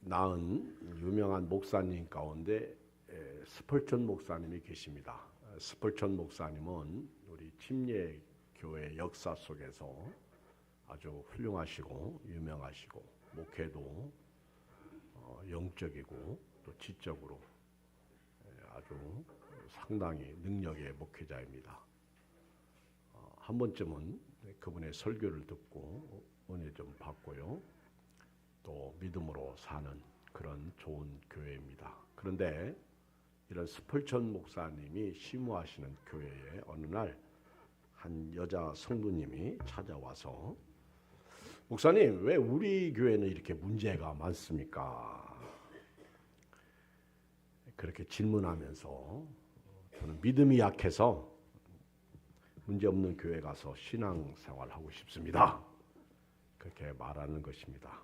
낳은 유명한 목사님 가운데 스펄전 목사님이 계십니다. 스펄전 목사님은 우리 침례교회 역사 속에서 아주 훌륭하시고 유명하시고 목회도 영적이고 또 지적으로 아주 상당히 능력의 목회자입니다. 한 번쯤은 그분의 설교를 듣고 은혜 좀 받고요. 또 믿음으로 사는 그런 좋은 교회입니다. 그런데 이런 스펄전 목사님이 심우하시는 교회에 어느 날 한 여자 성도님이 찾아와서 목사님, 왜 우리 교회는 이렇게 문제가 많습니까? 그렇게 질문하면서 저는 믿음이 약해서 문제없는 교회 가서 신앙생활하고 싶습니다. 그렇게 말하는 것입니다.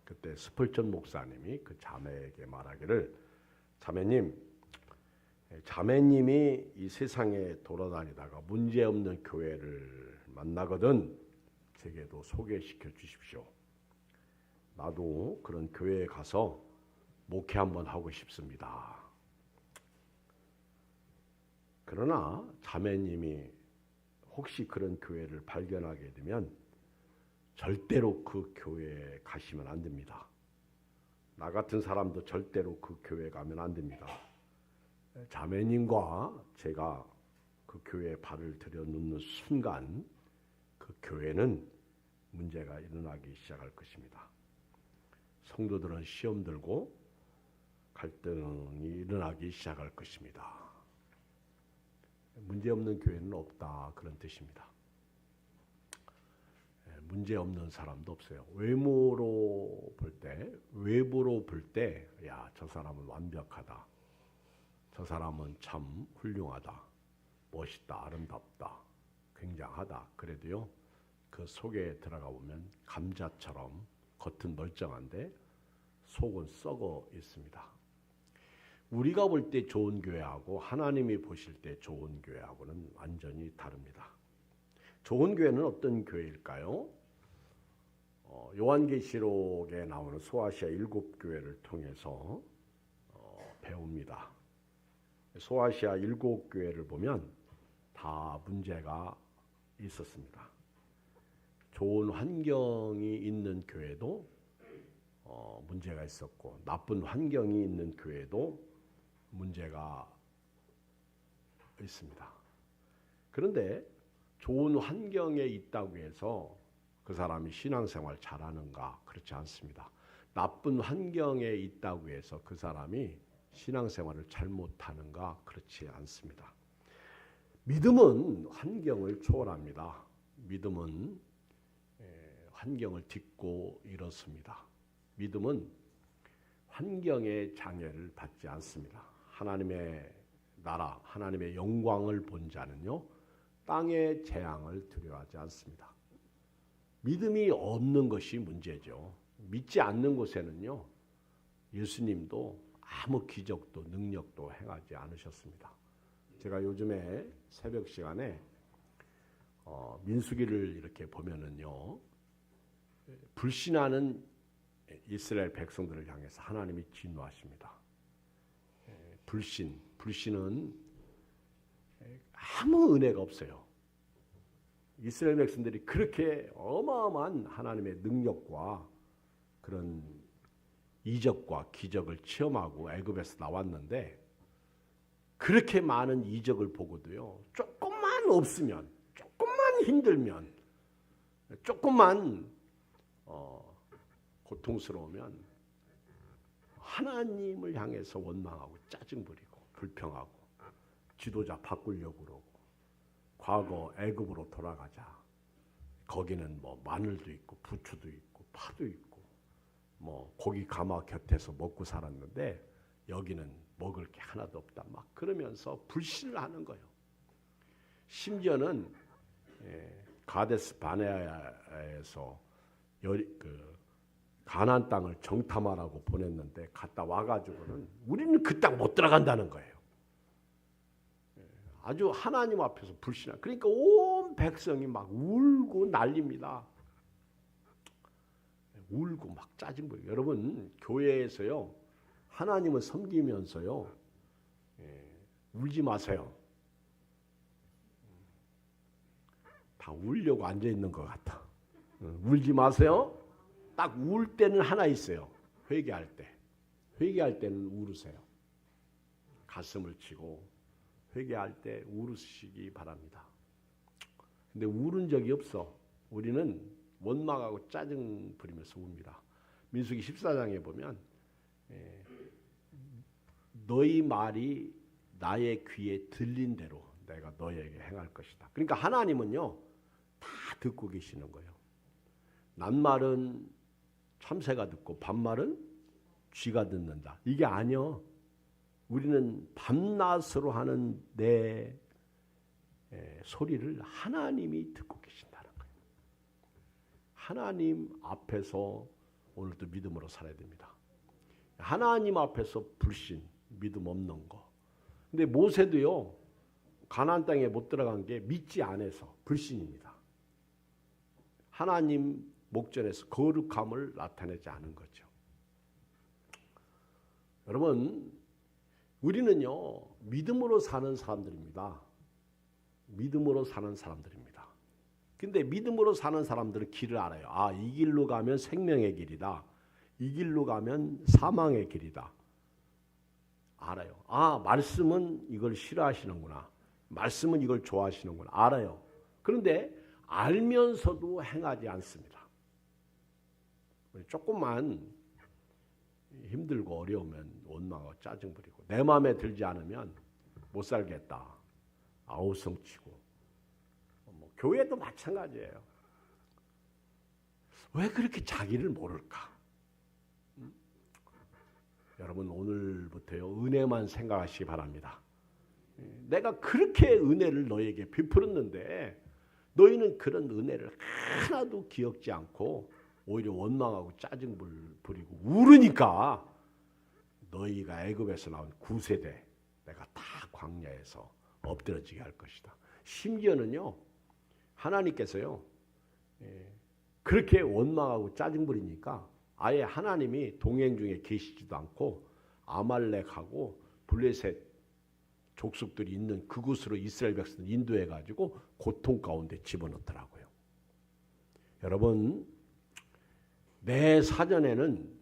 그때 스펄전 목사님이 그 자매에게 말하기를, 자매님이 이 세상에 돌아다니다가 문제없는 교회를 만나거든 제게도 소개시켜 주십시오. 나도 그런 교회에 가서 목회 한번 하고 싶습니다. 그러나 자매님이 혹시 그런 교회를 발견하게 되면 절대로 그 교회에 가시면 안 됩니다. 나 같은 사람도 절대로 그 교회에 가면 안 됩니다. 자매님과 제가 그 교회에 발을 들여놓는 순간 그 교회는 문제가 일어나기 시작할 것입니다. 성도들은 시험 들고 갈등이 일어나기 시작할 것입니다. 문제없는 교회는 없다, 그런 뜻입니다. 문제없는 사람도 없어요. 외부로 볼 때, 야, 저 사람은 완벽하다. 저 사람은 참 훌륭하다. 멋있다. 아름답다. 굉장하다. 그래도요, 그 속에 들어가 보면 감자처럼 겉은 멀쩡한데 속은 썩어 있습니다. 우리가 볼 때 좋은 교회하고 하나님이 보실 때 좋은 교회하고는 완전히 다릅니다. 좋은 교회는 어떤 교회일까요? 요한계시록에 나오는 소아시아 7교회를 통해서 배웁니다. 소아시아 7교회를 보면 다 문제가 있었습니다. 좋은 환경이 있는 교회도 문제가 있었고, 나쁜 환경이 있는 교회도 문제가 있습니다. 그런데 좋은 환경에 있다고 해서 그 사람이 신앙생활 잘하는가? 그렇지 않습니다. 나쁜 환경에 있다고 해서 그 사람이 신앙생활을 잘못하는가? 그렇지 않습니다. 믿음은 환경을 초월합니다. 믿음은 환경을 딛고 일어섭니다. 믿음은 환경의 장애를 받지 않습니다. 하나님의 나라, 하나님의 영광을 본 자는요, 땅의 재앙을 두려워하지 않습니다. 믿음이 없는 것이 문제죠. 믿지 않는 곳에는요, 예수님도 아무 기적도 능력도 행하지 않으셨습니다. 제가 요즘에 새벽 시간에 민수기를 이렇게 보면은요, 불신하는 이스라엘 백성들을 향해서 하나님이 진노하십니다. 불신은 아무 은혜가 없어요. 이스라엘 백성들이 그렇게 어마어마한 하나님의 능력과 그런 이적과 기적을 체험하고 애굽에서 나왔는데, 그렇게 많은 이적을 보고도요, 조금만 없으면, 조금만 힘들면, 조금만 고통스러우면 하나님을 향해서 원망하고 짜증 부리고 불평하고 지도자 바꾸려고 그러고, 과거 애굽으로 돌아가자. 거기는 뭐 마늘도 있고 부추도 있고 파도 있고 뭐 고기 가마 곁에서 먹고 살았는데 여기는 먹을 게 하나도 없다. 막 그러면서 불신을 하는 거예요. 심지어는 가데스 바네아에서 가나안 땅을 정탐하라고 보냈는데 갔다 와가지고는 우리는 그 땅 못 들어간다는 거예요. 아주 하나님 앞에서 불신하. 그러니까 온 백성이 막 울고 난립니다. 울고 막 짜증 부리고. 여러분 교회에서요 하나님을 섬기면서요 울지 마세요. 다 울려고 앉아 있는 것 같아. 울지 마세요. 딱 울 때는 하나 있어요. 회개할 때. 회개할 때는 울으세요. 가슴을 치고 회개할 때 울으시기 바랍니다. 근데 울은 적이 없어. 우리는 원망하고 짜증 부리면서 웁니다. 민수기 14장에 보면 너희 말이 나의 귀에 들린 대로 내가 너에게 행할 것이다. 그러니까 하나님은요 다 듣고 계시는 거예요. 낱말은 참새가 듣고 밤말은 쥐가 듣는다. 이게 아니요. 우리는 밤낮으로 하는 내 소리를 하나님이 듣고 계신다는 거예요. 하나님 앞에서 오늘도 믿음으로 살아야 됩니다. 하나님 앞에서 불신, 믿음 없는 거. 근데 모세도요. 가나안 땅에 못 들어간 게 믿지 않아서 불신입니다. 하나님 목전에서 거룩함을 나타내지 않은 거죠. 여러분, 우리는요 믿음으로 사는 사람들입니다. 믿음으로 사는 사람들입니다. 근데 믿음으로 사는 사람들은 길을 알아요. 아, 이 길로 가면 생명의 길이다. 이 길로 가면 사망의 길이다. 알아요. 아, 말씀은 이걸 싫어하시는구나. 말씀은 이걸 좋아하시는구나. 알아요. 그런데 알면서도 행하지 않습니다. 조금만 힘들고 어려우면 원망하고 짜증 부리고 내 마음에 들지 않으면 못 살겠다. 아우성치고 교회도 마찬가지예요. 왜 그렇게 자기를 모를까? 여러분 오늘부터요 은혜만 생각하시기 바랍니다. 내가 그렇게 은혜를 너에게 베풀었는데 너희는 그런 은혜를 하나도 기억지 않고 오히려 원망하고 짜증 부리고 울으니까 너희가 애굽에서 나온 9세대 내가 다 광야에서 엎드러지게 할 것이다. 심지어는요 하나님께서요 그렇게 원망하고 짜증 부리니까 아예 하나님이 동행 중에 계시지도 않고 아말렉하고 블레셋 족속들이 있는 그곳으로 이스라엘 백성을 인도해 가지고 고통 가운데 집어넣더라고요. 여러분 내 사전에는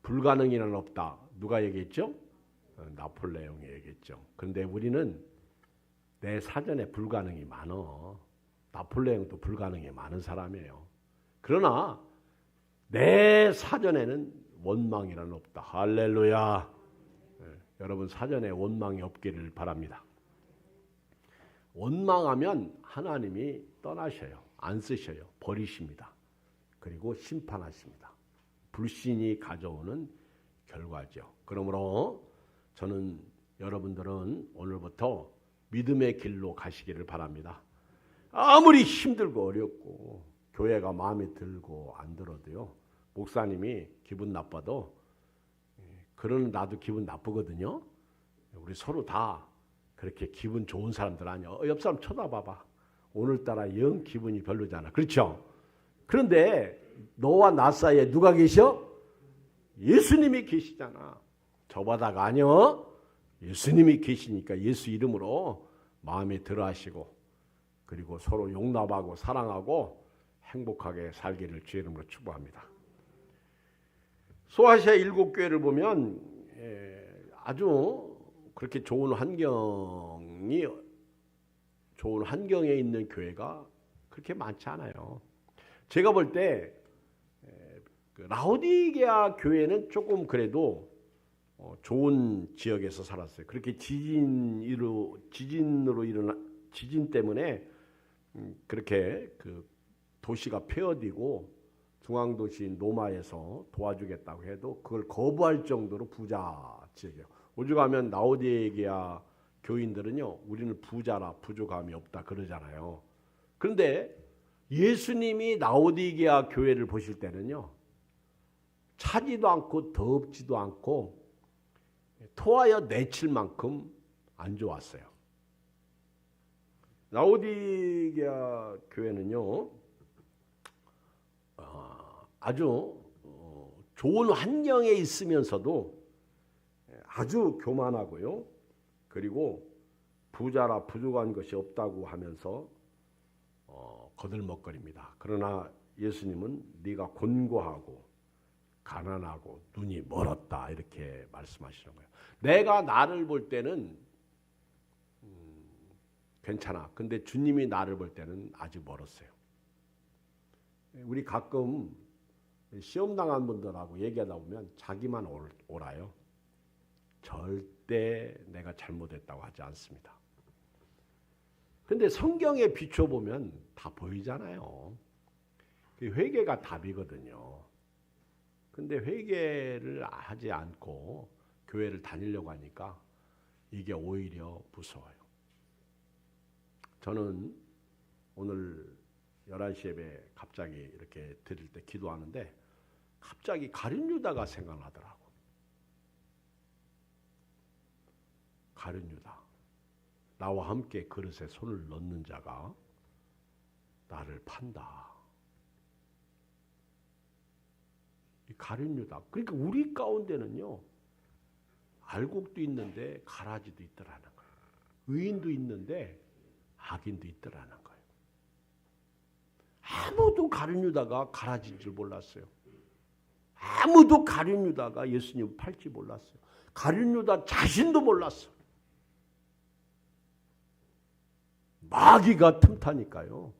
불가능이란 없다. 누가 얘기했죠? 나폴레옹이 얘기했죠. 그런데 우리는 내 사전에 불가능이 많어. 나폴레옹도 불가능이 많은 사람이에요. 그러나 내 사전에는 원망이란 없다. 할렐루야. 여러분 사전에 원망이 없기를 바랍니다. 원망하면 하나님이 떠나셔요. 안 쓰셔요. 버리십니다. 그리고 심판하십니다. 불신이 가져오는 결과죠. 그러므로 저는 여러분들은 오늘부터 믿음의 길로 가시기를 바랍니다. 아무리 힘들고 어렵고 교회가 마음에 들고 안 들어도요. 목사님이 기분 나빠도 그러는 나도 기분 나쁘거든요. 우리 서로 다 그렇게 기분 좋은 사람들 아니야. 옆 사람 쳐다봐봐. 오늘따라 영 기분이 별로잖아. 그렇죠? 그런데 너와 나 사이에 누가 계셔? 예수님이 계시잖아. 저 바닥 아니요. 예수님이 계시니까 예수 이름으로 마음에 들어 하시고 그리고 서로 용납하고 사랑하고 행복하게 살기를 주의 이름으로 축복합니다. 소아시아 7교회를 보면 아주 그렇게 좋은 환경에 있는 교회가 그렇게 많지 않아요. 제가 볼 때 라오디게아 교회는 조금 그래도 좋은 지역에서 살았어요. 그렇게 지진 때문에 그렇게 그 도시가 폐허되고 중앙도시 노마에서 도와주겠다고 해도 그걸 거부할 정도로 부자 지역이에요. 오죽하면 라오디게아 교인들은요, 우리는 부자라 부족함이 없다 그러잖아요. 그런데 예수님이 라오디게아 교회를 보실 때는요, 차지도 않고 덥지도 않고 토하여 내칠 만큼 안 좋았어요. 라오디게아 교회는요, 아주 좋은 환경에 있으면서도 아주 교만하고요. 그리고 부자라 부족한 것이 없다고 하면서 거들먹거립니다. 그러나 예수님은 네가 곤고하고 가난하고 눈이 멀었다 이렇게 말씀하시는 거예요. 내가 나를 볼 때는 괜찮아. 근데 주님이 나를 볼 때는 아직 멀었어요. 우리 가끔 시험 당한 분들하고 얘기하다 보면 자기만 옳아요. 절대 내가 잘못했다고 하지 않습니다. 근데 성경에 비춰보면 다 보이잖아요. 회개가 답이거든요. 근데 회개를 하지 않고 교회를 다니려고 하니까 이게 오히려 무서워요. 저는 오늘 11시 예배 갑자기 이렇게 드릴 때 기도하는데 갑자기 가룟 유다가 생각나더라고. 가룟 유다. 나와 함께 그릇에 손을 넣는 자가 나를 판다. 이 가룟 유다. 그러니까 우리 가운데는요. 알곡도 있는데 가라지도 있더라는 거예요. 의인도 있는데 악인도 있더라는 거예요. 아무도 가룟 유다가 가라진 줄 몰랐어요. 아무도 가룟 유다가 예수님 팔지 몰랐어요. 가룟 유다 자신도 몰랐어. 마귀가 틈타니까요.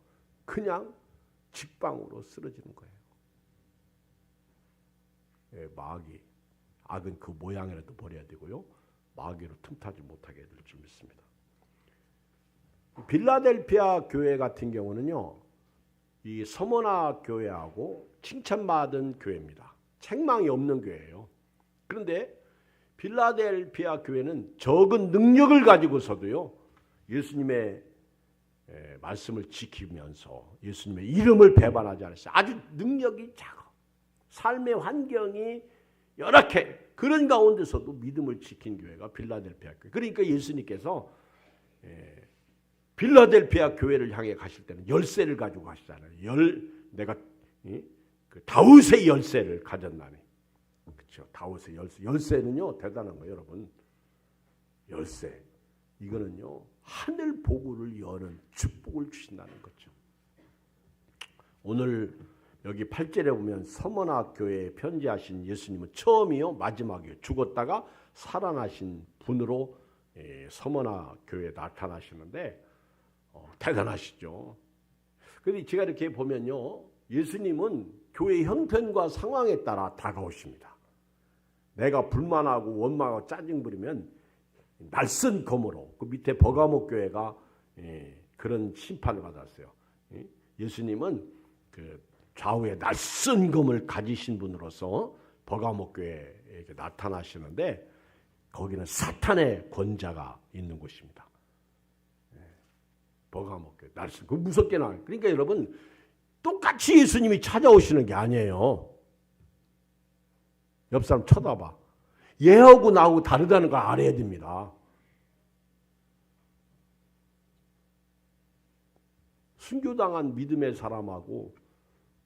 그냥 직방으로 쓰러지는 거예요. 예, 마귀. 악은 그 모양이라도 버려야 되고요. 마귀로 틈타지 못하게 될 줄 믿습니다. 빌라델피아 교회 같은 경우는요. 이 서머나 교회하고 칭찬받은 교회입니다. 책망이 없는 교회예요. 그런데 빌라델피아 교회는 적은 능력을 가지고서도요. 예수님의 말씀을 지키면서 예수님의 이름을 배반하지 않았어요. 아주 능력이 작아. 삶의 환경이 열악해. 그런 가운데서도 믿음을 지킨 교회가 빌라델피아 교회. 그러니까 예수님께서 빌라델피아 교회를 향해 가실 때는 열쇠를 가지고 가시잖아요. 내가 그 다윗의 열쇠를 가졌나니. 그렇죠. 다윗의 열쇠. 열쇠는요 대단한 거예요, 여러분. 열쇠. 이거는요 하늘 보고를 여는 축복을 주신다는 거죠. 오늘 여기 8절에 보면 서머나 교회에 편지하신 예수님은 처음이요 마지막이요 죽었다가 살아나신 분으로 서머나 교회에 나타나시는데 대단하시죠. 그런데 제가 이렇게 보면요 예수님은 교회 형편과 상황에 따라 다가오십니다. 내가 불만하고 원망하고 짜증 부리면 날쌘 검으로 그 밑에 버가모 교회가 그런 심판을 받았어요. 예수님은 그 좌우에 날쌘 검을 가지신 분으로서 버가모 교회에 나타나시는데 거기는 사탄의 권자가 있는 곳입니다. 버가모 교회 날쌘 그 무섭게 나와요. 그러니까 여러분 똑같이 예수님이 찾아오시는 게 아니에요. 옆 사람 쳐다봐. 얘하고 나하고 다르다는 걸 알아야 됩니다. 순교당한 믿음의 사람하고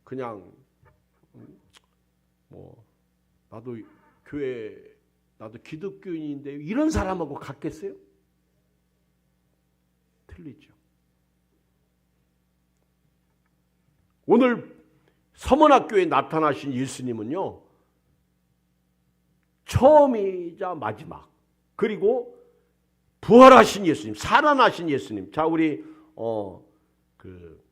그냥 나도 교회 나도 기독교인인데 이런 사람하고 같겠어요? 틀리죠. 오늘 서문학교에 나타나신 예수님은요. 처음이자 마지막 그리고 부활하신 예수님, 살아나신 예수님. 자 우리 그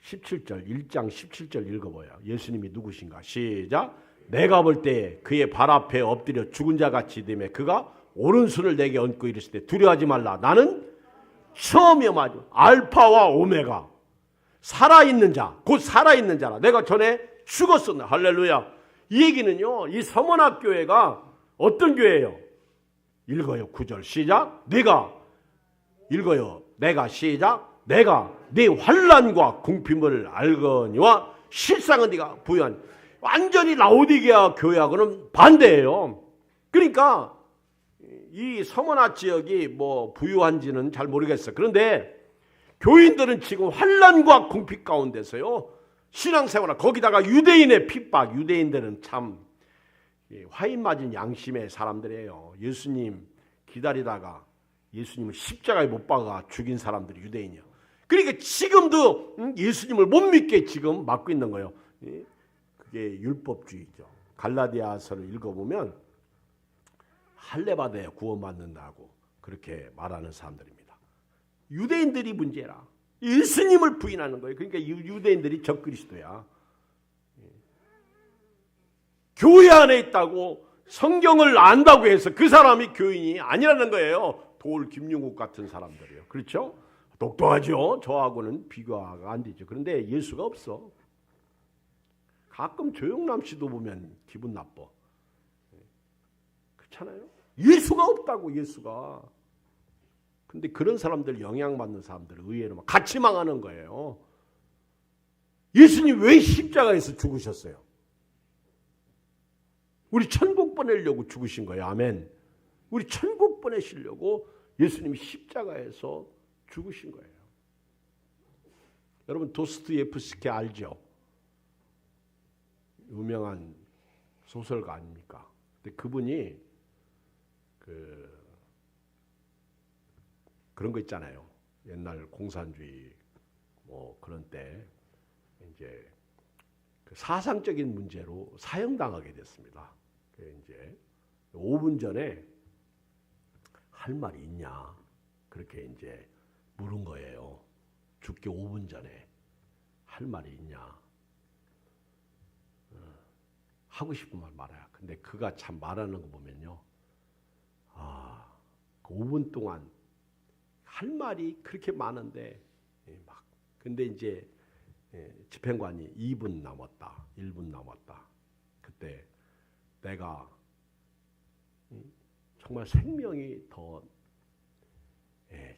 17절 1장 17절 읽어봐요. 예수님이 누구신가? 시작. 내가 볼 때 그의 발 앞에 엎드려 죽은 자같이 되매 그가 오른손을 내게 얹고 이르시되 두려워하지 말라. 나는 처음이요 마지막 알파와 오메가 살아있는 자, 곧 살아있는 자라. 내가 전에 죽었었나. 할렐루야. 이 얘기는요. 이 서문학교회가 어떤 교회예요? 읽어요. 9절 시작. 네가 읽어요. 내가 시작. 내가 네 환난과 궁핍을 알거니와 실상은 네가 부유한. 완전히 라오디게아 교회하고는 반대예요. 그러니까 이 서머나 지역이 뭐 부유한지는 잘 모르겠어. 그런데 교인들은 지금 환난과 궁핍 가운데서요 신앙생활, 거기다가 유대인의 핍박. 유대인들은 참 화인 맞은 양심의 사람들이에요. 예수님 기다리다가 예수님을 십자가에 못 박아 죽인 사람들이 유대인이요. 그러니까 지금도 예수님을 못 믿게 지금 막고 있는 거예요. 그게 율법주의죠. 갈라디아서를 읽어보면 할례 받아야 구원받는다고 그렇게 말하는 사람들입니다. 유대인들이 문제라. 예수님을 부인하는 거예요. 그러니까 유대인들이 적그리스도야. 교회 안에 있다고 성경을 안다고 해서 그 사람이 교인이 아니라는 거예요. 돌 김용국 같은 사람들이요. 그렇죠? 똑똑하죠. 저하고는 비교가 안 되죠. 그런데 예수가 없어. 가끔 조영남 씨도 보면 기분 나빠. 그렇잖아요. 예수가 없다고. 예수가. 근데 그런 사람들, 영향받는 사람들 의외로 막 같이 망하는 거예요. 예수님 왜 십자가에서 죽으셨어요? 우리 천국 보내려고 죽으신 거예요. 아멘. 우리 천국 보내시려고 예수님이 십자가에서 죽으신 거예요. 여러분 도스토옙스키 알죠? 유명한 소설가 아닙니까? 근데 그분이 그런 거 있잖아요. 옛날 공산주의 뭐 그런 때 이제 그 사상적인 문제로 사형당하게 됐습니다. 이제 5분 전에 할 말이 있냐 그렇게 이제 물은 거예요. 죽기 5분 전에 할 말이 있냐. 하고 싶은 말 말아요. 근데 그가 참 말하는 거 보면요. 그 5분 동안 할 말이 그렇게 많은데 막 근데 이제 집행관이 2분 남았다. 1분 남았다. 그때 내가 정말 생명이 더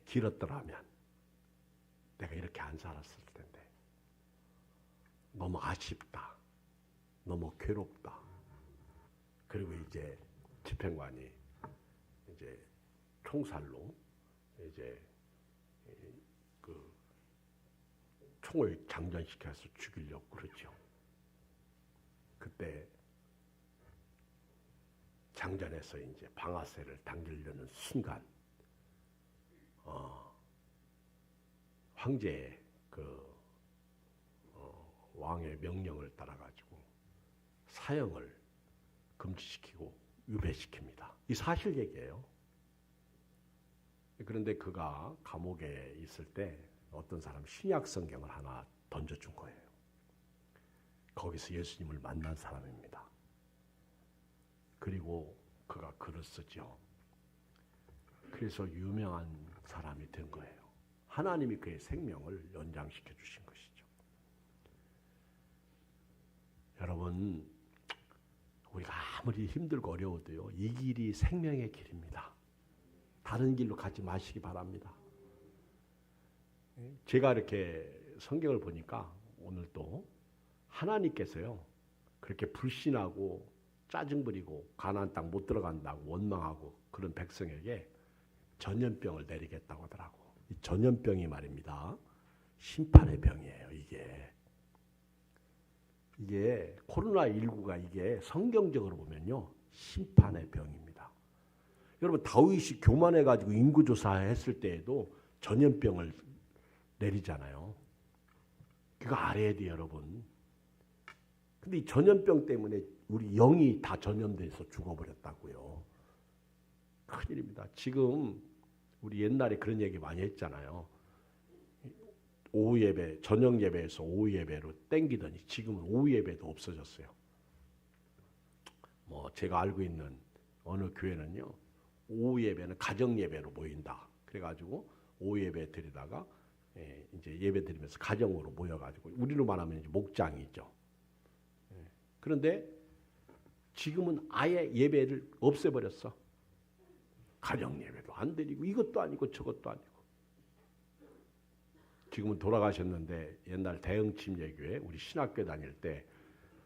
길었더라면 내가 이렇게 안 살았을 텐데 너무 아쉽다. 너무 괴롭다. 그리고 이제 집행관이 이제 총살로 이제 그 총을 장전시켜서 죽이려고 그러죠. 그때 장전해서 이제 방아쇠를 당기려는 순간 황제의 왕의 명령을 따라가지고 사형을 금지시키고 유배시킵니다. 이 사실 얘기예요. 그런데 그가 감옥에 있을 때 어떤 사람 신약 성경을 하나 던져준 거예요. 거기서 예수님을 만난 사람입니다. 그리고 그가 글을 쓰죠. 그래서 유명한 사람이 된 거예요. 하나님이 그의 생명을 연장시켜 주신 것이죠. 여러분, 우리가 아무리 힘들고 어려워도요, 이 길이 생명의 길입니다. 다른 길로 가지 마시기 바랍니다. 제가 이렇게 성경을 보니까 오늘 또 하나님께서요, 그렇게 불신하고 짜증 부리고 가나안 땅 못 들어간다고 원망하고 그런 백성에게 전염병을 내리겠다고 하더라고. 이 전염병이 말입니다. 심판의 병이에요. 이게 코로나19가 이게 성경적으로 보면요, 심판의 병입니다. 여러분 다윗이 교만해가지고 인구조사했을 때에도 전염병을 내리잖아요. 그거 알아야 돼요, 여러분. 근데 이 전염병 때문에 우리 영이 다 전염돼서 죽어버렸다고요. 큰일입니다. 지금 우리 옛날에 그런 얘기 많이 했잖아요. 오후 예배, 저녁 예배에서 오후 예배로 땡기더니 지금은 오후 예배도 없어졌어요. 뭐 제가 알고 있는 어느 교회는요, 오후 예배는 가정 예배로 모인다. 그래가지고 오후 예배 드리다가 이제 예배 드리면서 가정으로 모여가지고 우리로 말하면 이제 목장이죠. 그런데 지금은 아예 예배를 없애버렸어. 가정 예배도 안 드리고 이것도 아니고 저것도 아니고. 지금은 돌아가셨는데 옛날 대흥 침례교회 우리 신학교 다닐 때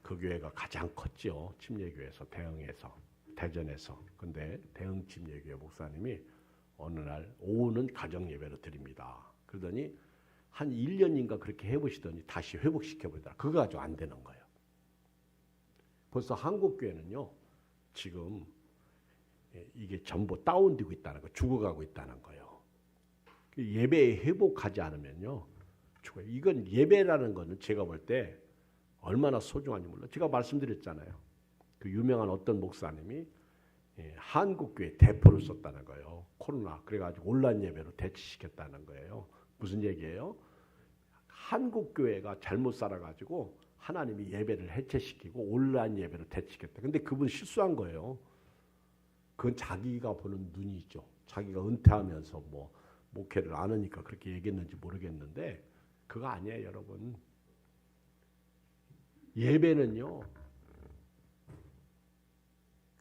그 교회가 가장 컸죠. 침례교회에서 대흥에서 대전에서. 근데 대흥 침례교회 목사님이 어느 날 오후는 가정 예배로 드립니다. 그러더니 한 1년인가 그렇게 해보시더니 다시 회복시켜보더라. 그거 가지고 안 되는 거예요. 벌써 한국교회는요, 지금 이게 전부 다운되고 있다는 거, 죽어가고 있다는 거예요. 예배에 회복하지 않으면요, 죽어요. 이건 예배라는 거는 제가 볼 때 얼마나 소중한지 몰라요. 제가 말씀드렸잖아요. 그 유명한 어떤 목사님이 한국교회 대표를 썼다는 거예요. 코로나. 그래가지고 온라인 예배로 대치시켰다는 거예요. 무슨 얘기예요? 한국교회가 잘못 살아가지고 하나님이 예배를 해체시키고 온라인 예배로 대치시켰다. 근데 그분 실수한 거예요. 그건 자기가 보는 눈이죠. 자기가 은퇴하면서 뭐 목회를 안 하니까 그렇게 얘기했는지 모르겠는데 그거 아니에요, 여러분. 예배는요,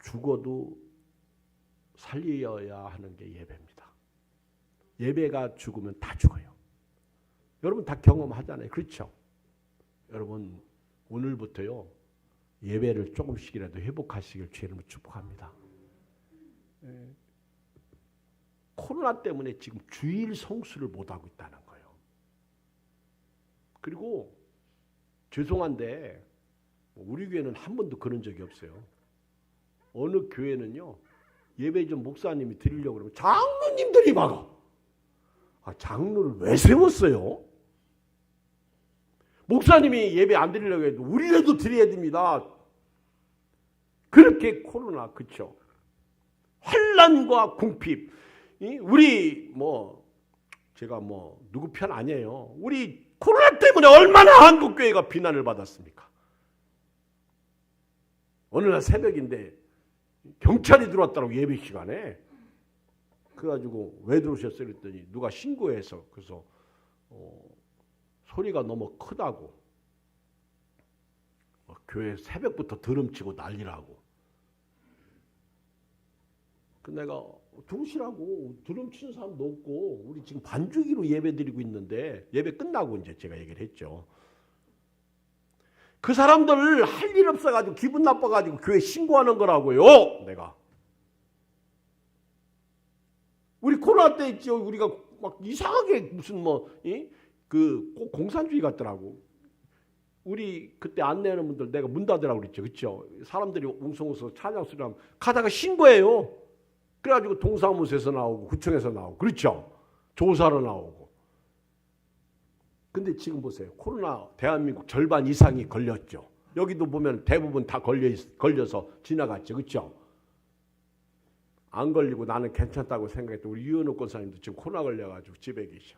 죽어도 살려야 하는 게 예배입니다. 예배가 죽으면 다 죽어요. 여러분 다 경험하잖아요. 그렇죠? 여러분 오늘부터요, 예배를 조금씩이라도 회복하시길 주님으로 축복합니다. 코로나 때문에 지금 주일 성수를 못하고 있다는 거예요. 그리고 죄송한데 우리 교회는 한 번도 그런 적이 없어요. 어느 교회는요, 예배 좀 목사님이 드리려고 그러면 장로님들이 막아. 장로를 왜 세웠어요? 목사님이 예배 안 드리려고 해도 우리라도 드려야 됩니다. 그렇게 코로나, 그쵸? 환난과 궁핍. 우리 제가 누구 편 아니에요. 우리 코로나 때문에 얼마나 한국교회가 비난을 받았습니까? 어느 날 새벽인데 경찰이 들어왔다고 예배 시간에. 그래가지고 왜 들어오셨어요? 그랬더니 누가 신고해서. 그래서 소리가 너무 크다고. 교회 새벽부터 드럼치고 난리라고. 그 내가 들으시라고, 드럼 치는 사람도 없고 우리 지금 반주기로 예배 드리고 있는데, 예배 끝나고 이제 제가 얘기를 했죠. 그 사람들 할 일 없어가지고 기분 나빠가지고 교회 신고하는 거라고요. 내가 우리 코로나 때 있죠. 우리가 막 이상하게 무슨 꼭 공산주의 같더라고. 우리 그때 안내하는 분들 내가 문 닫으라고 그랬죠. 그렇죠? 사람들이 웅성웅성 찬양 소리 나면 가다가 신고해요. 그래가지고 동사무소에서 나오고 구청에서 나오고, 그렇죠? 조사로 나오고. 근데 지금 보세요. 코로나 대한민국 절반 이상이 걸렸죠. 여기도 보면 대부분 다 걸려서 지나갔죠. 그렇죠? 안 걸리고 나는 괜찮다고 생각했던 우리 유현욱 권사님도 지금 코로나 걸려가지고 집에 계셔.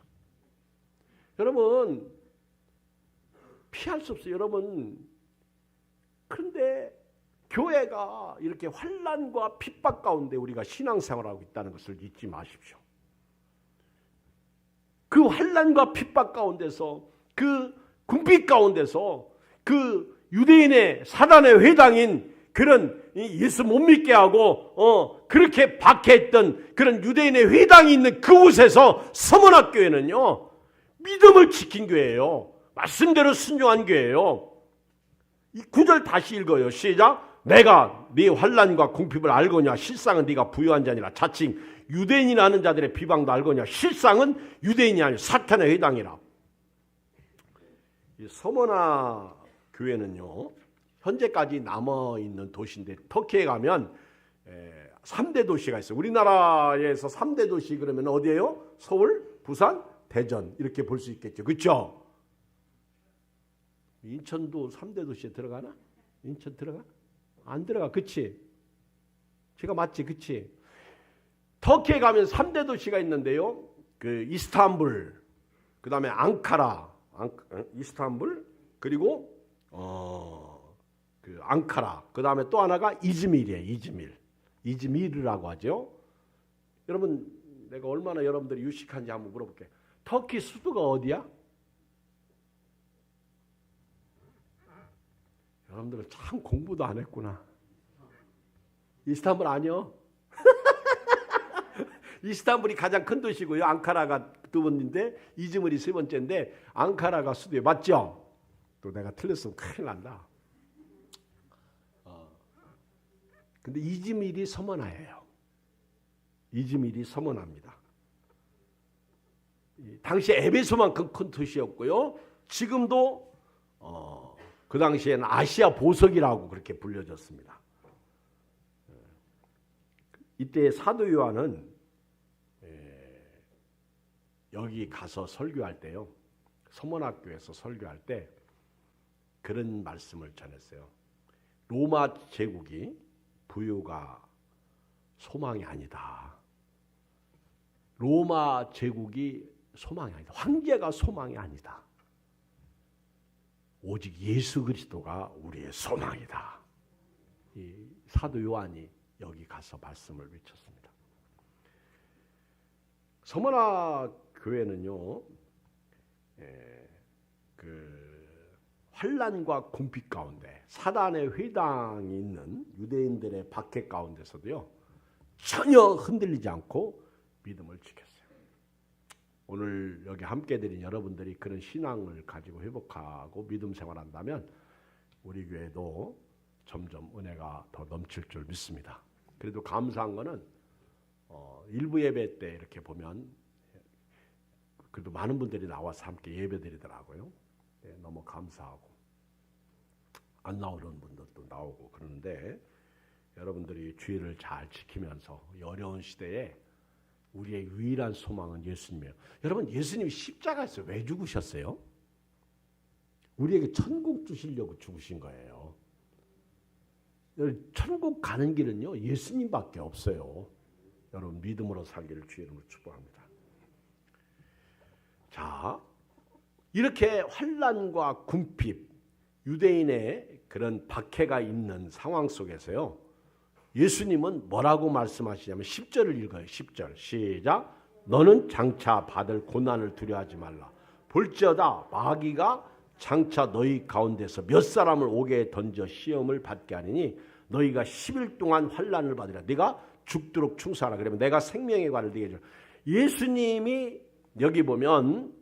여러분 피할 수 없어요. 여러분, 그런데 교회가 이렇게 환난과 핍박 가운데 우리가 신앙생활하고 있다는 것을 잊지 마십시오. 그 환난과 핍박 가운데서, 그 궁핍 가운데서 그 유대인의 사단의 회당인 그런 예수 못 믿게 하고 그렇게 박해했던 그런 유대인의 회당이 있는 그곳에서 서문학교회는요, 믿음을 지킨 교회예요. 말씀대로 순종한 교회예요. 이 9절 다시 읽어요. 시작. 내가 네 환난과 궁핍을 알거냐. 실상은 네가 부유한 자니라. 자칭 유대인이라는 자들의 비방도 알거냐. 실상은 유대인이 아니라 사탄의 회당이라. 이 서머나 교회는요, 현재까지 남아있는 도시인데, 터키에 가면 3대 도시가 있어요. 우리나라에서 3대 도시 그러면 어디예요? 서울, 부산, 대전, 이렇게 볼 수 있겠죠. 그렇죠? 인천도 3대 도시에 들어가나? 인천 들어가? 안 들어가. 그치? 제가 맞지? 그치? 터키에 가면 3대 도시가 있는데요. 그 이스탄불, 그 다음에 앙카라, 이스탄불, 그리고 그 앙카라, 그 다음에 또 하나가 이즈밀이에요. 이즈밀이라고 하죠. 여러분, 내가 얼마나 여러분들이 유식한지 한번 물어볼게요. 터키 수도가 어디야? 여러분들은 참 공부도 안 했구나. 이스탄불 아니요? 이스탄불이 가장 큰 도시고요. 앙카라가 두 번인데 이즈밀이 세 번째인데 앙카라가 수도에 맞죠? 또 내가 틀렸으면 큰일 난다. 근데 이즈밀이 서머나예요. 이즈밀이 서머나입니다. 당시 에베소만큼 큰 도시였고요. 지금도 그 당시에는 아시아 보석이라고 그렇게 불려졌습니다. 이때 사도 요한은 여기 가서 설교할 때요. 서문학교에서 설교할 때 그런 말씀을 전했어요. 로마 제국이 부유가 소망이 아니다. 로마 제국이 소망이 아니다. 황제가 소망이 아니다. 오직 예수 그리스도가 우리의 소망이다. 이 사도 요한이 여기 가서 말씀을 외쳤습니다. 서머나 교회는요, 환난과 궁핍 가운데 사단의 회당이 있는 유대인들의 박해 가운데서도요 전혀 흔들리지 않고 믿음을 지켰어요. 오늘 여기 함께 드린 여러분들이 그런 신앙을 가지고 회복하고 믿음 생활한다면 우리 교회도 점점 은혜가 더 넘칠 줄 믿습니다. 그래도 감사한 거는 일부 예배 때 이렇게 보면 그래도 많은 분들이 나와서 함께 예배 드리더라고요. 너무 감사하고 안 나오는 분들도 나오고 그러는데 여러분들이 주의를 잘 지키면서 이 어려운 시대에 우리의 유일한 소망은 예수님이에요. 여러분 예수님이 십자가에서 왜 죽으셨어요? 우리에게 천국 주시려고 죽으신 거예요. 천국 가는 길은요 예수님밖에 없어요. 여러분 믿음으로 살기를 주의 이름으로 축복합니다. 자, 이렇게 환난과 궁핍, 유대인의 그런 박해가 있는 상황 속에서요. 예수님은 뭐라고 말씀하시냐면 10절을 읽어요. 10절 시작. 너는 장차 받을 고난을 두려워하지 말라. 볼지어다 마귀가 장차 너희 가운데서 몇 사람을 옥에 던져 시험을 받게 하느니 너희가 10일 동안 환난을 받으라. 네가 죽도록 충성하라. 그러면 내가 생명의 관을 네게 주라. 예수님이 여기 보면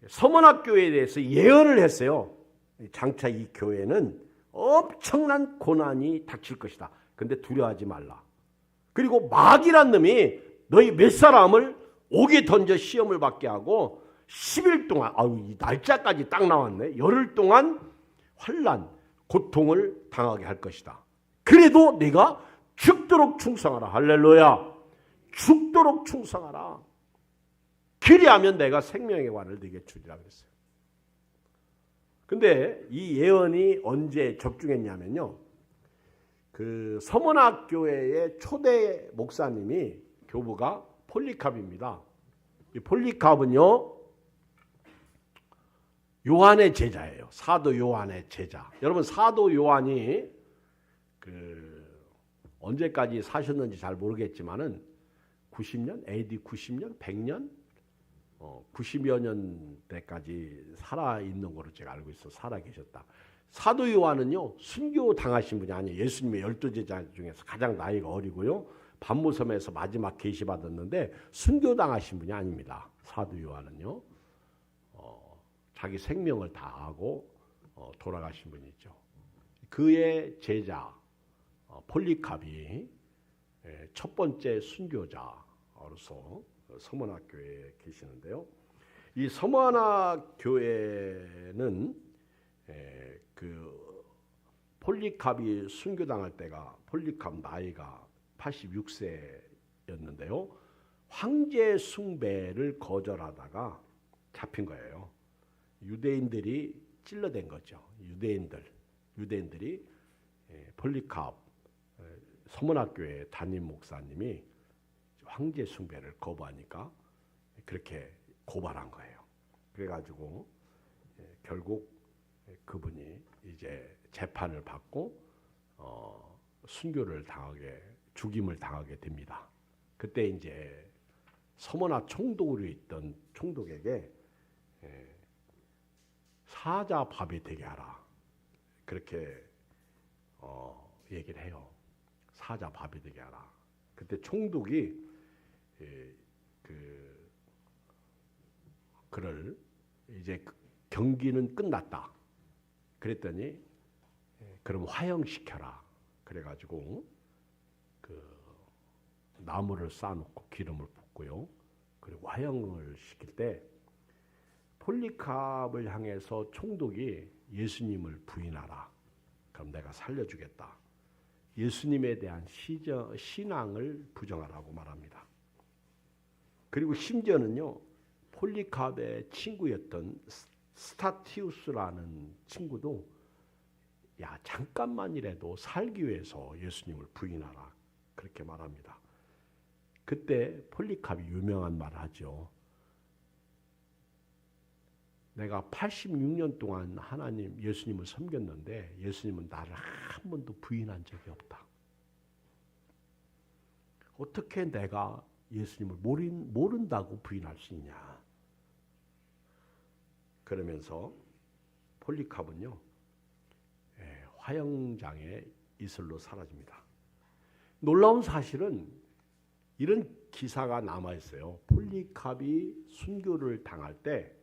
서문학교에 대해서 예언을 했어요. 장차 이 교회는 엄청난 고난이 닥칠 것이다. 근데 두려워하지 말라. 그리고 마귀란 놈이 너희 몇 사람을 옥에 던져 시험을 받게 하고 10일 동안 이 날짜까지 딱 나왔네. 열흘 동안 환난, 고통을 당하게 할 것이다. 그래도 네가 죽도록 충성하라. 할렐루야. 죽도록 충성하라. 그리하면 내가 생명의 관을 네게 주리라 그랬어요. 근데 이 예언이 언제 적중했냐면요. 그 서문학 교회의 초대 목사님이 교부가 폴리캅입니다. 이 폴리캅은요. 요한의 제자예요. 사도 요한의 제자. 여러분 사도 요한이 언제까지 사셨는지 잘 모르겠지만은 90년, AD 90년, 100년, 90여 년대까지 살아 있는 거로 제가 알고 있어. 살아 계셨다. 사도 요한은요 순교 당하신 분이 아니에요. 예수님의 12제자 중에서 가장 나이가 어리고요. 반모섬에서 마지막 계시 받았는데 순교 당하신 분이 아닙니다. 사도 요한은요 자기 생명을 다하고 돌아가신 분이죠. 그의 제자 폴리캅이 첫 번째 순교자로서 서문학교에 계시는데요. 이 서문학교회는 그 폴리캅이 순교당할 때가 폴리캅 나이가 86세였는데요. 황제 숭배를 거절하다가 잡힌 거예요. 유대인들이 찔러댄 거죠. 유대인들이 폴리캅 서문학교의 담임 목사님이 황제 숭배를 거부하니까 그렇게 고발한 거예요. 그래가지고 결국 그분이 이제 재판을 받고 순교를 당하게 죽임을 당하게 됩니다. 그때 이제 서문화 총독으로 있던 총독에게 사자 밥이 되게 하라 그렇게 얘기를 해요. 사자 밥이 되게 하라. 그때 총독이 그를 이제 경기는 끝났다. 그랬더니 그럼 화형시켜라. 그래가지고 그 나무를 쌓아놓고 기름을 붓고요. 그리고 화형을 시킬 때 폴리캅을 향해서 총독이 예수님을 부인하라. 그럼 내가 살려주겠다. 예수님에 대한 신앙을 부정하라고 말합니다. 그리고 심지어는요, 폴리캅의 친구였던 스타티우스라는 친구도 야, 잠깐만이라도 살기 위해서 예수님을 부인하라. 그렇게 말합니다. 그때 폴리캅이 유명한 말을 하죠. 내가 86년 동안 하나님 예수님을 섬겼는데 예수님은 나를 한 번도 부인한 적이 없다. 어떻게 내가 예수님을 모른다고 부인할 수 있냐. 그러면서 폴리캅은요, 화형장에 이슬로 사라집니다. 놀라운 사실은 이런 기사가 남아있어요. 폴리캅이 순교를 당할 때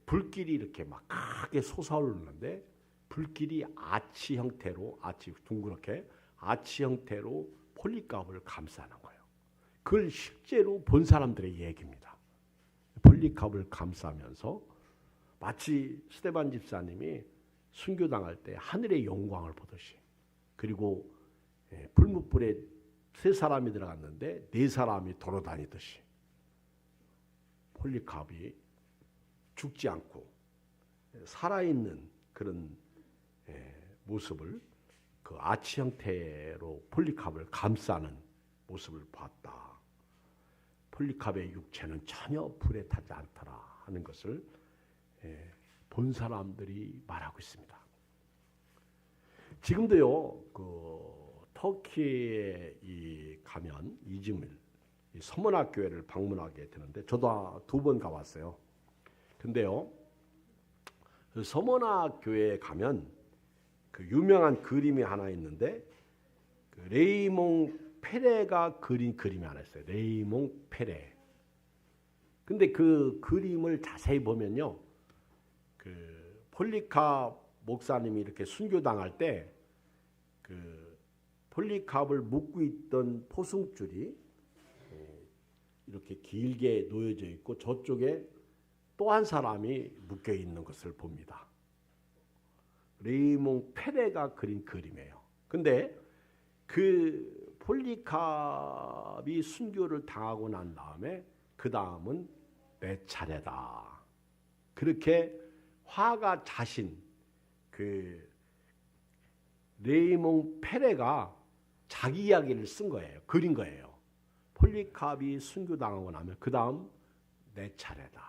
불길이 이렇게 막 크게 솟아오르는데 불길이 아치 형태로, 둥그렇게 아치 형태로 폴리캅을 감싸는 거예요. 그걸 실제로 본 사람들의 얘기입니다. 폴리캅을 감싸면서 마치 스데반 집사님이 순교당할 때 하늘의 영광을 보듯이, 그리고 불뭇불에 3사람이 들어갔는데 4사람이 돌아다니듯이 폴리캅이 죽지 않고 살아있는 그런 모습을, 그 아치 형태로 폴리캅을 감싸는 모습을 봤다. 폴리캅의 육체는 전혀 불에 타지 않더라 하는 것을 본 사람들이 말하고 있습니다. 지금도요, 그 터키에 가면 이즈밀 서문학 교회를 방문하게 되는데 저도 2번 가봤어요. 근데요, 그 서문학 교회에 가면 그 유명한 그림이 하나 있는데 그 레이몽 페레가 그린 그림이 하나 있어요. 레이몽 페레. 근데 그 그림을 자세히 보면요, 그 폴리캅 목사님이 이렇게 순교당할 때 그 폴리캅을 묶고 있던 포승줄이 이렇게 길게 놓여져 있고 저쪽에 또 한 사람이 묶여 있는 것을 봅니다. 레이몽 페레가 그린 그림이에요. 근데 그 폴리캅이 순교를 당하고 난 다음에 그 다음은 내 차례다. 그렇게 화가 자신 그 레이몽 페레가 자기 이야기를 쓴 거예요. 그린 거예요. 폴리캅이 순교당하고 나면 그 다음 내 차례다.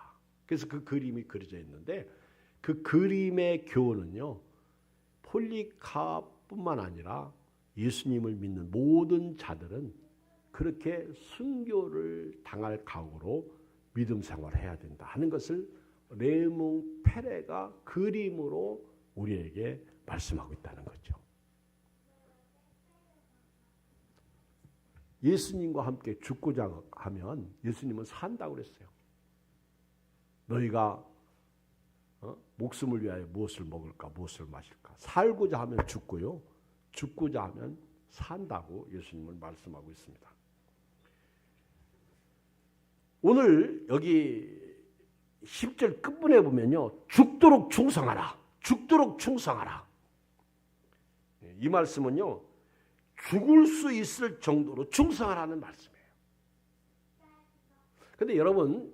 그래서 그 그림이 그려져 있는데 그 그림의 교훈은요, 폴리캅뿐만 아니라 예수님을 믿는 모든 자들은 그렇게 순교를 당할 각오로 믿음 생활을 해야 된다 하는 것을 레이몽 페레가 그림으로 우리에게 말씀하고 있다는 거죠. 예수님과 함께 죽고자 하면 예수님은 산다고 그랬어요. 너희가 목숨을 위하여 무엇을 먹을까, 무엇을 마실까. 살고자 하면 죽고요, 죽고자 하면 산다고 예수님은 말씀하고 있습니다. 오늘 여기 10절 끝부분에 보면요, 죽도록 충성하라. 죽도록 충성하라. 이 말씀은요, 죽을 수 있을 정도로 충성하라는 말씀이에요. 그런데 여러분,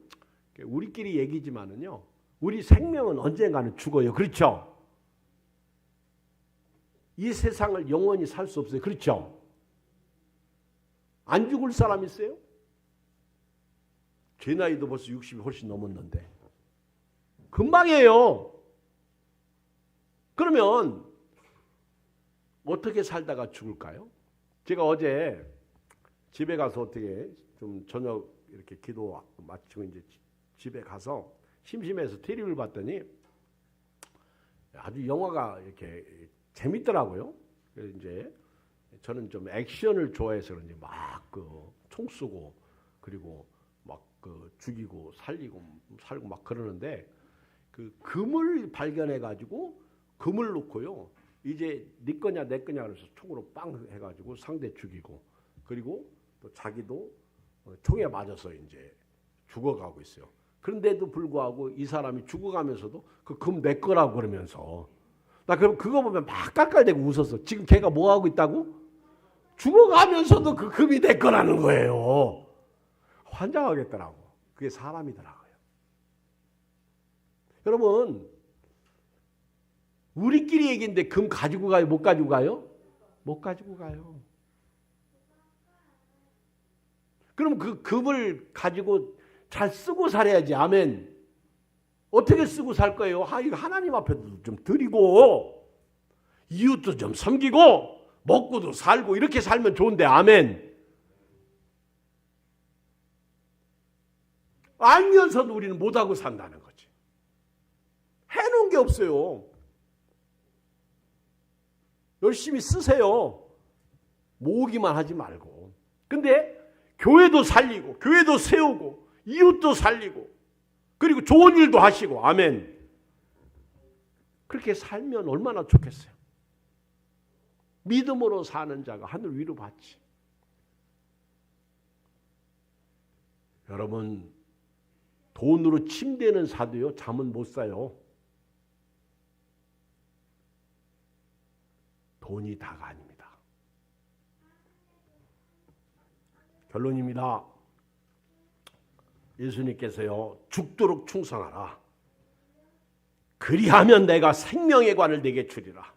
우리끼리 얘기지만은요, 우리 생명은 언젠가는 죽어요. 그렇죠? 이 세상을 영원히 살 수 없어요. 그렇죠? 안 죽을 사람 있어요? 제 나이도 벌써 60이 훨씬 넘었는데 금방이에요. 그러면 어떻게 살다가 죽을까요? 제가 어제 집에 가서 어떻게 좀 저녁 이렇게 기도 마치고 이제 집에 가서 심심해서 TV를 봤더니 아주 영화가 이렇게 재밌더라고요. 그래서 이제 저는 좀 액션을 좋아해서 그런지 막 그 총 쏘고 그리고 막 그 죽이고 살리고 살고 막 그러는데 그 금을 발견해 가지고 금을 놓고요. 이제 네 거냐 내 거냐 그래서 총으로 빵 해가지고 상대 죽이고 그리고 또 자기도 총에 맞아서 이제 죽어가고 있어요. 그런데도 불구하고 이 사람이 죽어가면서도 그 금 내 거라고 그러면서 나 그럼 그거 보면 막 깔깔대고 웃었어. 지금 걔가 뭐 하고 있다고? 죽어가면서도 그 금이 내 거라는 거예요. 환장하겠더라고. 그게 사람이더라고요. 여러분, 우리끼리 얘기인데 금 가지고 가요? 못 가지고 가요? 못 가지고 가요. 그럼 그 금을 가지고 잘 쓰고 살아야지. 아멘. 어떻게 쓰고 살 거예요? 이거 하나님 앞에도 좀 드리고 이웃도 좀 섬기고 먹고도 살고 이렇게 살면 좋은데. 아멘. 알면서도 우리는 못하고 산다는 거지. 해놓은 게 없어요. 열심히 쓰세요. 모으기만 하지 말고. 근데 교회도 살리고 교회도 세우고 이웃도 살리고 그리고 좋은 일도 하시고. 아멘. 그렇게 살면 얼마나 좋겠어요. 믿음으로 사는 자가 하늘 위로 받지. 여러분, 돈으로 침대는 사도요 잠은 못 사요. 돈이 다가 아닙니다. 결론입니다. 예수님께서요 죽도록 충성하라. 그리하면 내가 생명의 관을 내게 주리라.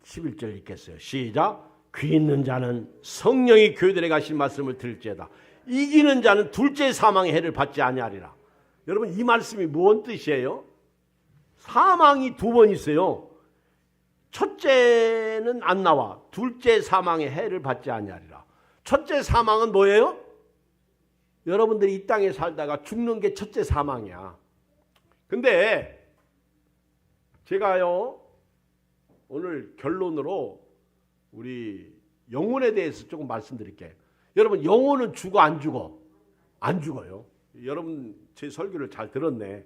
11절 읽겠어요. 시작. 귀 있는 자는 성령이 교회들에 가신 말씀을 들을지어다. 이기는 자는 둘째 사망의 해를 받지 아니하리라. 여러분, 이 말씀이 무슨 뜻이에요? 사망이 두 번 있어요. 첫째는 안 나와. 둘째 사망의 해를 받지 아니하리라. 첫째 사망은 뭐예요? 여러분들이 이 땅에 살다가 죽는 게 첫째 사망이야. 근데 제가요 오늘 결론으로 우리 영혼에 대해서 조금 말씀드릴게요. 여러분, 영혼은 죽어 안 죽어? 안 죽어요. 여러분 제 설교를 잘 들었네.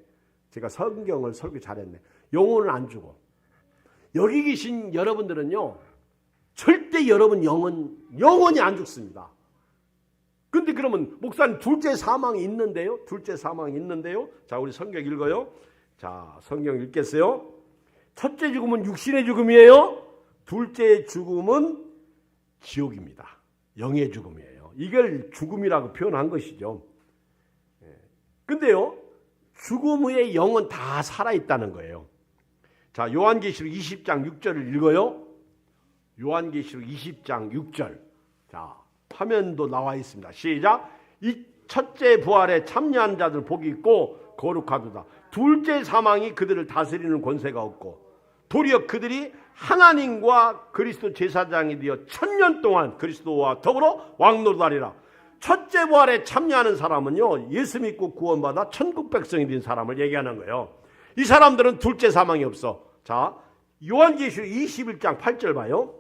제가 성경을 설교 잘했네. 영혼은 안 죽어. 여기 계신 여러분들은요 절대 여러분 영혼이 안 죽습니다. 근데 그러면 목사님 둘째 사망이 있는데요? 둘째 사망이 있는데요? 자, 우리 성경 읽어요. 자, 성경 읽겠어요. 첫째 죽음은 육신의 죽음이에요. 둘째 죽음은 지옥입니다. 영의 죽음이에요. 이걸 죽음이라고 표현한 것이죠. 근데요 죽음 후에 영은 다 살아있다는 거예요. 자, 요한계시록 20장 6절을 읽어요. 요한계시록 20장 6절. 자, 화면도 나와 있습니다. 시작. 이 첫째 부활에 참여한 자들 복이 있고 거룩하도다. 둘째 사망이 그들을 다스리는 권세가 없고 도리어 그들이 하나님과 그리스도 제사장이 되어 1000년 동안 그리스도와 더불어 왕노릇하리라. 첫째 부활에 참여하는 사람은요 예수 믿고 구원받아 천국 백성이 된 사람을 얘기하는 거예요. 이 사람들은 둘째 사망이 없어. 자, 요한계시록 21장 8절 봐요.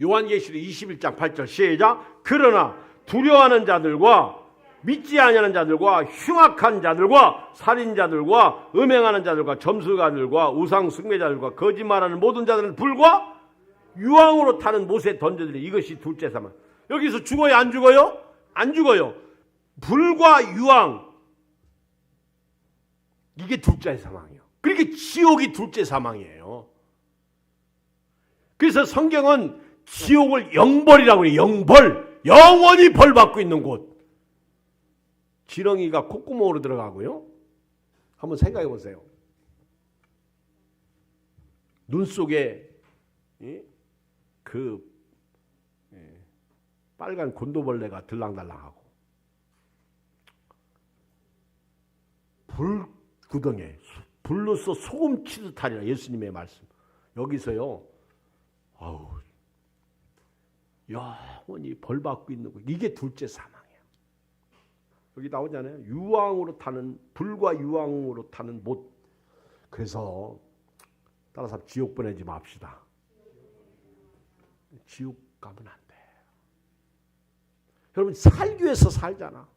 요한계시록 21장 8절 시작. 그러나 두려워하는 자들과 믿지 아니하는 자들과 흉악한 자들과 살인자들과 음행하는 자들과 점술가들과 우상 숭배자들과 거짓말하는 모든 자들은 불과 유황으로 타는 못에 던져들이. 이것이 둘째 사망. 여기서 죽어요 안 죽어요? 안 죽어요. 불과 유황, 이게 둘째 사망이에요. 그렇게 지옥이 둘째 사망이에요. 그래서 성경은 지옥을 영벌이라고 해요. 영벌. 영원히 벌받고 있는 곳. 지렁이가 콧구멍으로 들어가고요. 한번 생각해 보세요. 눈 속에 그 빨간 곤도벌레가 들랑달랑하고 불구덩에 불로써 소금 치듯 하리라. 예수님의 말씀. 여기서요. 아우, 영원히 벌받고 있는 거. 이게 둘째 사망이에요. 여기 나오잖아요. 유황으로 타는, 불과 유황으로 타는 못. 그래서 따라서 지옥 보내지 맙시다. 지옥 가면 안 돼. 여러분 살기 위해서 살잖아.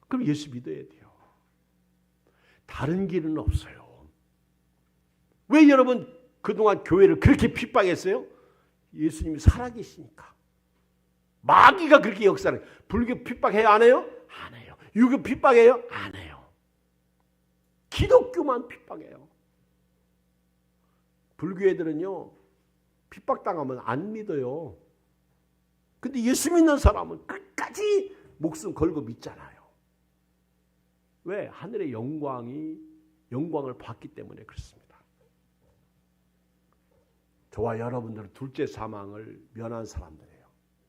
그럼 예수 믿어야 돼요. 다른 길은 없어요. 왜 여러분 그동안 교회를 그렇게 핍박했어요? 예수님이 살아계시니까. 마귀가 그렇게 역사를. 불교 핍박해요? 안 해요? 안 해요. 유교 핍박해요? 안 해요. 기독교만 핍박해요. 불교 애들은요, 핍박당하면 안 믿어요. 근데 예수 믿는 사람은 끝까지 목숨 걸고 믿잖아요. 왜? 하늘의 영광을 받기 때문에 그렇습니다. 저와 여러분들은 둘째 사망을 면한 사람들이에요.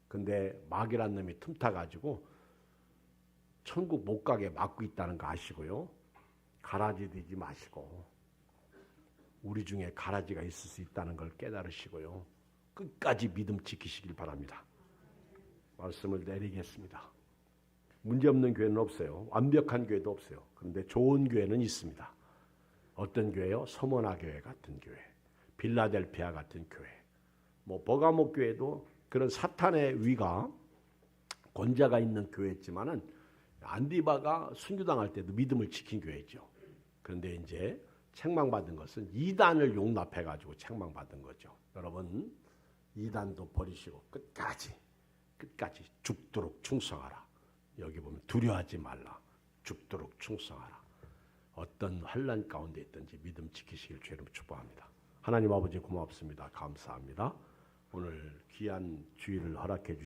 근데 마귀란 놈이 틈타가지고 천국 못 가게 막고 있다는 거 아시고요. 가라지 되지 마시고 우리 중에 가라지가 있을 수 있다는 걸 깨달으시고요. 끝까지 믿음 지키시길 바랍니다. 말씀을 내리겠습니다. 문제없는 교회는 없어요. 완벽한 교회도 없어요. 그런데 좋은 교회는 있습니다. 어떤 교회요? 서머나 교회 같은 교회, 빌라델피아 같은 교회, 뭐 버가모 교회도 그런 사탄의 위가 권자가 있는 교회였지만은 안디바가 순교당할 때도 믿음을 지킨 교회죠. 그런데 이제 책망받은 것은 이단을 용납해가지고 책망받은 거죠. 여러분 이단도 버리시고 끝까지 죽도록 충성하라. 여기 보면 두려워하지 말라. 죽도록 충성하라. 어떤 환난 가운데 있든지 믿음 지키시길 주의로 축복합니다. 하나님 아버지 고맙습니다. 감사합니다. 오늘 귀한 주일을 허락해 주시고